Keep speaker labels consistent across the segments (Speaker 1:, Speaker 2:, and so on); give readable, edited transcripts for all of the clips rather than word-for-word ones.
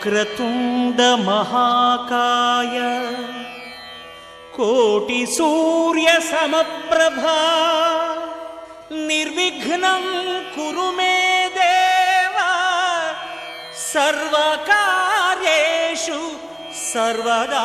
Speaker 1: వక్రతుండ మహాకాయ కోటి సూర్య సమప్రభా నిర్విఘ్నం కురు మే దేవ సర్వకార్యేషు సర్వదా.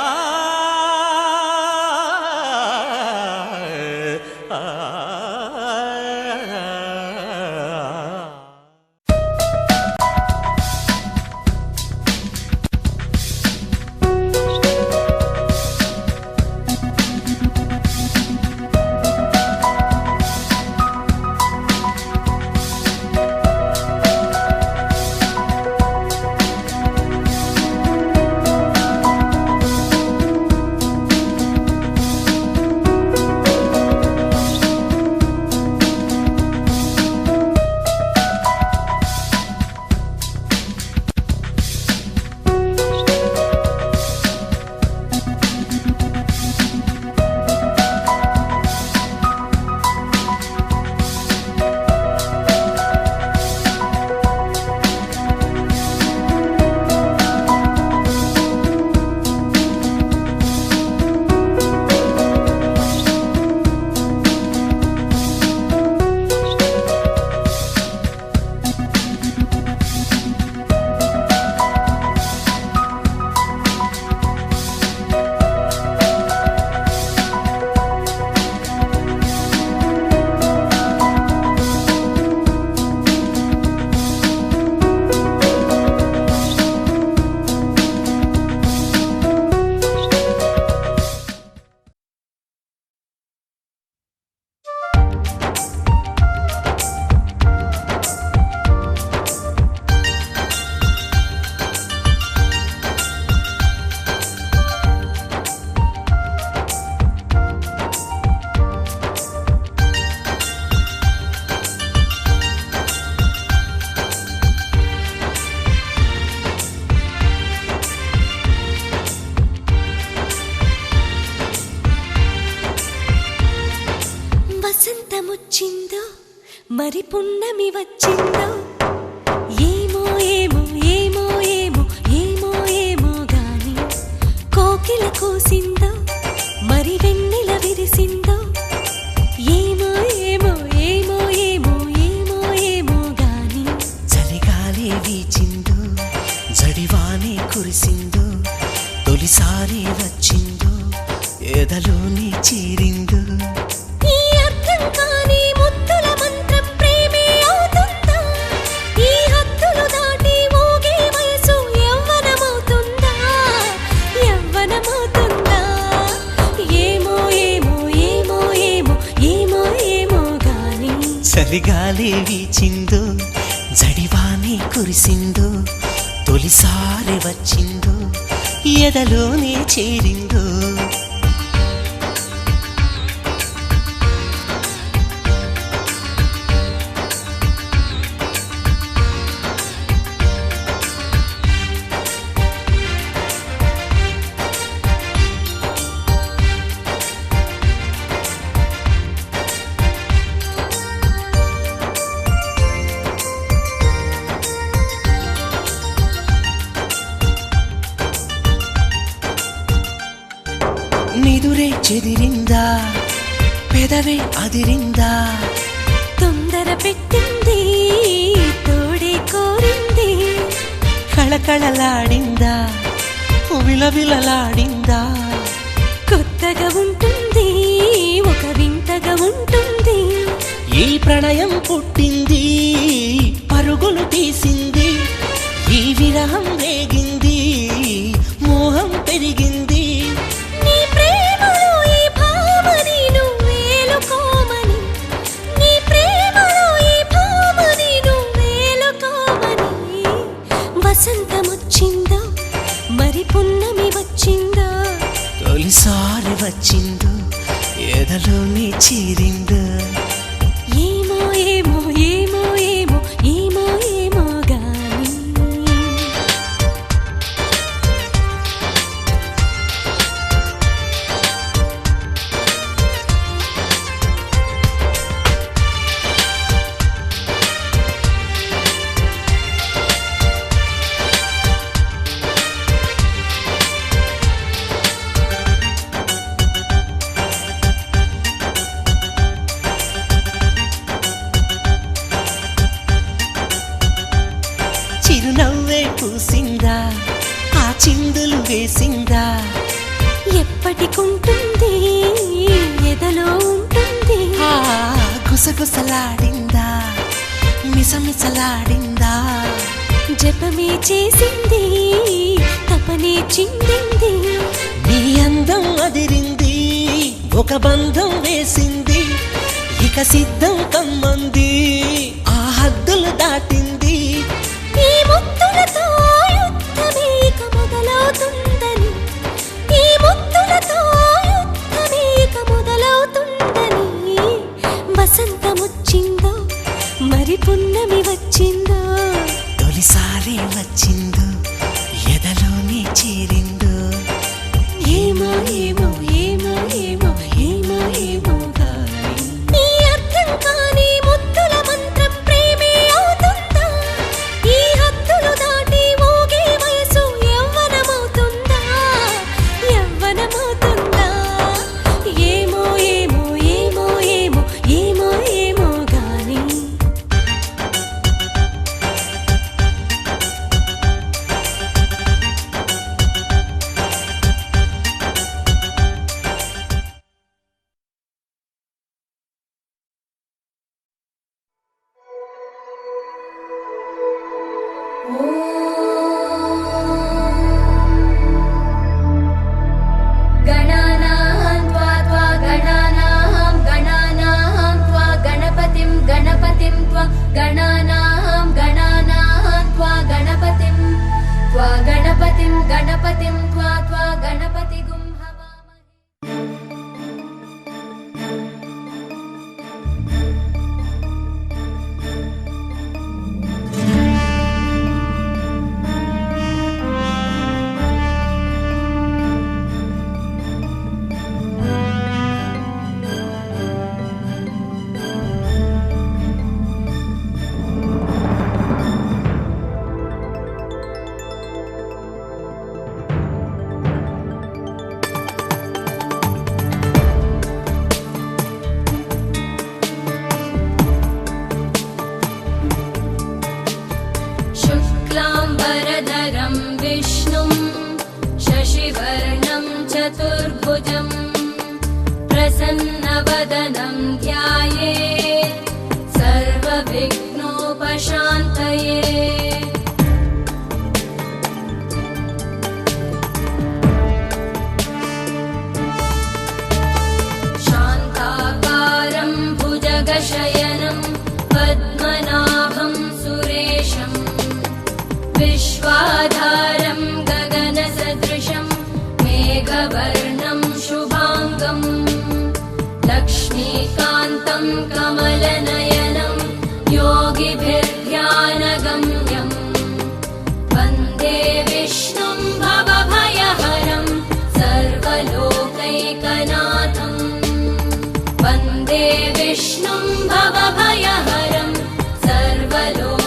Speaker 2: వసంతముచ్చిందో మరి పున్నమి వచ్చిందో ఏమో ఏమో ఏమో ఏమో ఏమో ఏమో గాని కోకిల కూసిందో మరి వెన్నెల విరిసిందో ఏమో ఏమో ఏమో ఏమో ఏమో ఏమో గాని
Speaker 3: చలిగాలి వీచిందో జడివానే కురిసిందో తొలిసారి వచ్చిందో ఎదలోని చీరిందో చలిగాలి వీచిందో జడివానే కురిసిందో తొలిసారి వచ్చిందో ఎదలోనే చేరిందో నిదురే చెదిరిందా పెదవే అదిరిందా
Speaker 2: తొందర పెట్టింది తోడే కోరింది
Speaker 3: కళకళలాడిందా విలవిలలాడిందా
Speaker 2: కొత్తగా ఉంటుంది ఒక వింతగా ఉంటుంది
Speaker 3: ఈ ప్రణయం పుట్టింది పరుగులు తీసింది ఈ విరహం రేగింది మోహం పెరిగింది
Speaker 2: వసంతముచ్చిందో మరి పున్నమి వచ్చిందో
Speaker 3: తొలిసారి వచ్చిందో ఎదలోనే చీరిందో
Speaker 2: ఏమో ఏమో ఏమో ఏమో ఏమో ఏమో గాని
Speaker 3: వేసిందా
Speaker 2: ఎప్పటికుంటుంది ఎదలో ఉంటుంది
Speaker 3: ఆ గుసగుసలాడిందా మిసమిసలాడిందా
Speaker 2: జపమే చేసింది తపనే చిందింది
Speaker 3: నీ అందం అదిరింది ఒక బంధం వేసింది ఇక సిద్ధం కమ్మంది ఆ హద్దులు దాటింది
Speaker 2: ఈ ముద్దులతో యుద్ధమే ఇక మొదలవుతుందని ఈ ముద్దులతో యుద్ధమే ఇక మొదలవుతుందని వసంతమొచ్చిందో మరి పున్నమి వచ్చిందో
Speaker 3: తొలిసారి వచ్చిందో ఎదలోనే చేరిందో
Speaker 2: ఏమో ఏమో ఏమో ఏమో ఏమో ఏమో గాని ఈ అర్థం కాని ముద్దుల మంత్రం ప్రేమే అవుతుందా ఈ హద్దులు దాటి ఊగే వయసు యవ్వనమవుతుందా యవ్వనమవుతుందా ఏమో ఏమో ఏమో ఏమో ఏమో ఏమో గాని
Speaker 4: गणानां त्वा गणानां त्वा गणपतिं त्वा गणानां त्वा गणपतिं त्वा गणपतिगुं हवामहे शुक्लाम्बरधरं विष्णुं शशिवर्णं चतुर्भुजं प्रसन्नवदनं ध्यायेत् सर्वविघ्नोपशान्तये शान्ताकारं भुजगशयनं पद्मनाभं सुरेशं विश्वाधारं गगनसदृशं मेघवर्णं शुभाङ्गं लक्ष्मीकान्तं कमलनयनं योगिभिर्ध्यानगम्यं वन्दे विष्णुं भवभयहरं सर्वलोकैकनाथं वन्दे विष्णुं भवभयहरं सर्वलोकैकनाथम्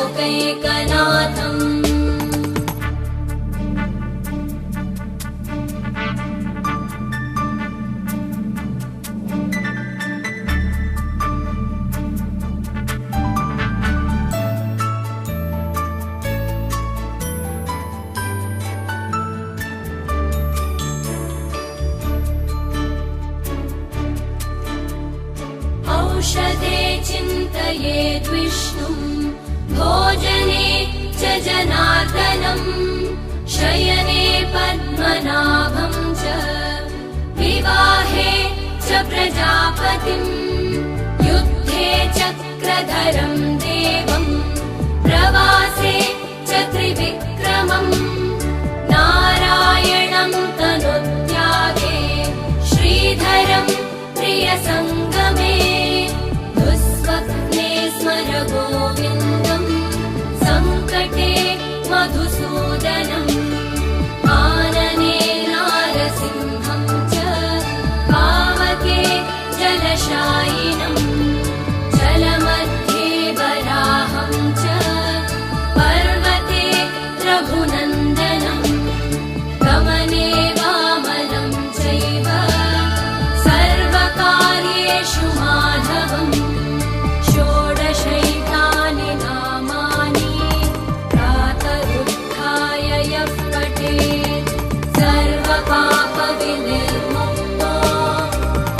Speaker 4: औषधे चिन्तयेद् विष्णुं भोजने च जनार्दनं शयने पद्मनाभं च विवाहे च प्रजापतिं युद्धे चक्रधरं देवं प्रवासे च त्रिविक्रमं नारायणं तनुत्यागे श्रीधरं प्रियसङ्गमे दुःस्वप्ने स्मर गोविन्दं सङ्कटे मधुसूदनम् आनने नारसिंहं च पावके जलशायिनं जलमध्ये वराहं च पर्वते रघुनन्दनं गमने वामनं चैव सर्वकार्येषु माधवम् षोडशैतानि नामानि प्रातरुत्थाय यः पठेत् स विनिर्मुक्तो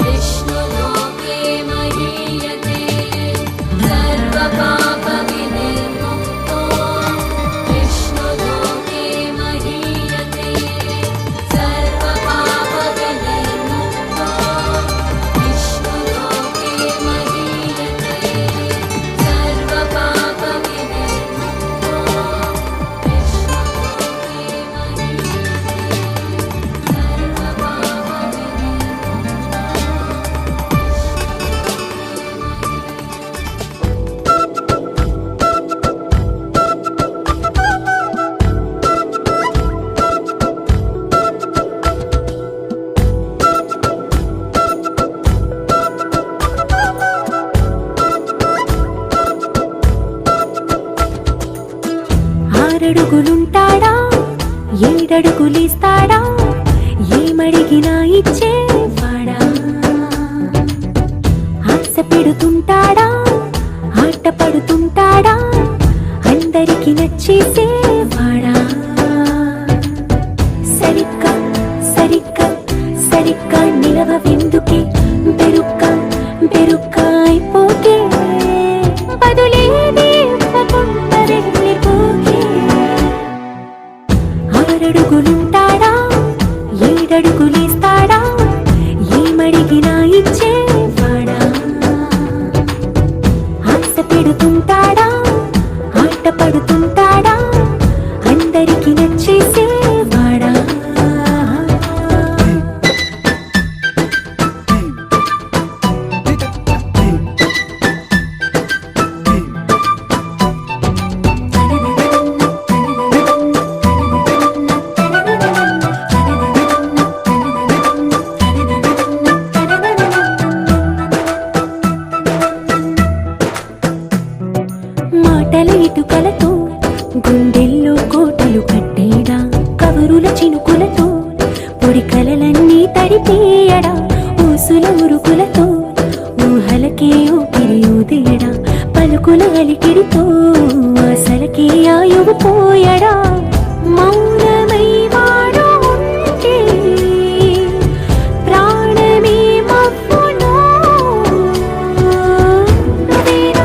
Speaker 4: विष्णुलोके महीयते सर्वपापविनिर्मुक्तो विष्णुलोके महीयते सर्वपापविनिर्मुक्तो विष्णुलोके महीयते सर्वपापविनिर्मुक्तो
Speaker 2: ఆరడుగులుంటాడా ఏడడుగులిస్తాడా ఏమడిగినా ఇచ్చేవాడా ఆశ పెడుతుంటాడా ఆట పడుతుంటాడా అందరికి నచ్చేసేవాడా సరిగ్గా సరిగ్గా సరిగ్గా నిలవెందుకే బెరుక్క అయిపోకే బదులేది ఇవ్వకుండా వెళ్ళిపోకే ఆరడుగులుంటాడా ఏడడుగులిస్తాడా ఏమడిగినా ఇచ్చేవాడా ఆశ పెడుతుంటాడా ఆట పడుతుంటాడా అందరికి నచ్చేసేవాడా మాటల ఇటుకలతో గుండెల్లో కోటలు కట్టేడా కబురుల చినుకులతో పొడి కలలన్నీ తడిపేయడా ఊసుల ఉరుకులతో ఊహలకే ఊపిరి ఊదేయడా పలుకుల అలికిడితో ఆశలకే ఆయువు పోయడా మౌనమై వాడు ఉంటే ప్రాణమే మవ్వునో నువ్వేనా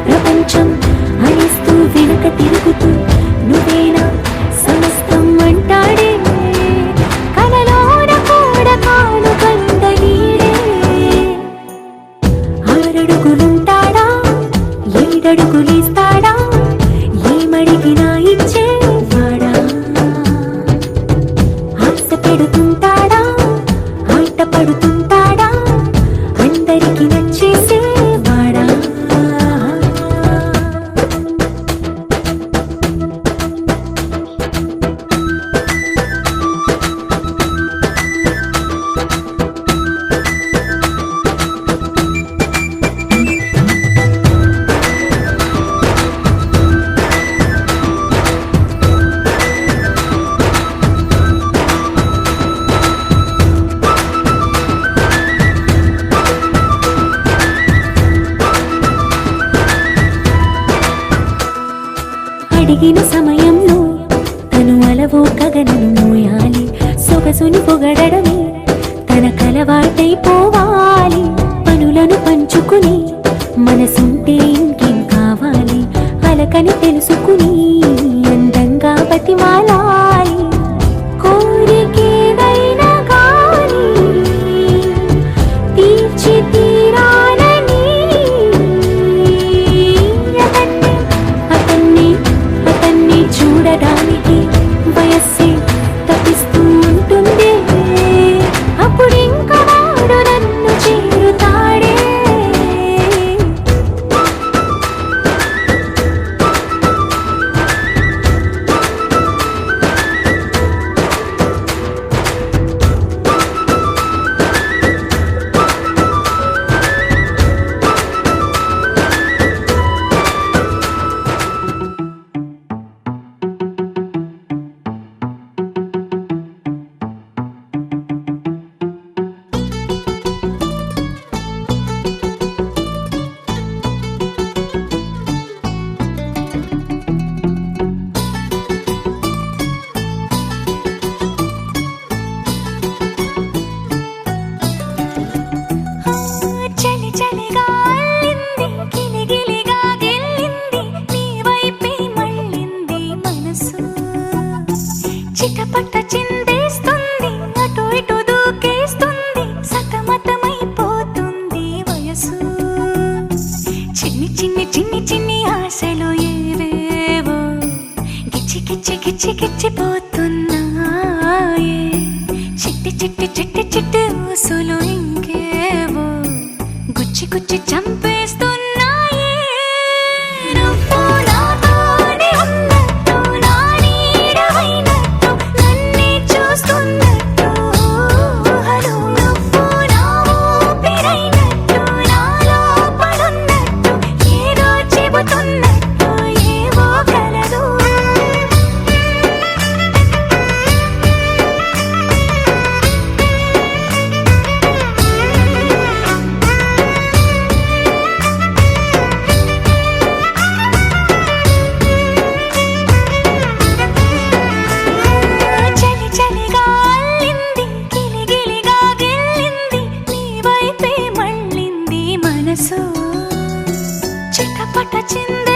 Speaker 2: ప్రపంచం అనిస్తూ వెనుక తిరుగుతూ నువ్వేనా సమస్తం అంటాడే కలలోన కూడా కాను కందలీడే ఆరడుగులుంటాడా ఏడడుగులిస్తాడా ఏమడిగినా ఇచ్చేవాడా ఆశ పెడుతుంటాడా ఆట పడుతుంటాడా అందరికి నచ్చేసేవాడా అడిగిన సమయంలో తను అలవో గగనను మోయాలి సొగసుని పొగడమే తనకలవాటైపోవాలి పనులను పంచుకుని మనసుంటే ఇంకేం కావాలి అలకని తెలుసుకుని అందంగా బతిమాలాలి కోరికేదైనా గాని తీర్చి తీరాలని అతన్ని చూడడానికి వయస్సే తప్పిస్తూ ఉంటుంది చిట్టి చిట్టి చిట్టి ఊసులు ఇంకేవో గుచ్చి గుచ్చి చంపేస్తున్నాయి నువ్వు నాతోనే ఉన్నట్టు నా నీడవైనట్టు నన్నే చూస్తున్నట్టు ఊహలు నువ్వు నా ఊపిరైనట్టు నాలో పడున్నట్టు ఏదో చెబుతున్నట్టు ఏవో కలదు చలి చలిగా అల్లింది గిలి గిలిగా గిల్లింది నీ వైపే మళ్ళింది మనసు చిటపట చిందే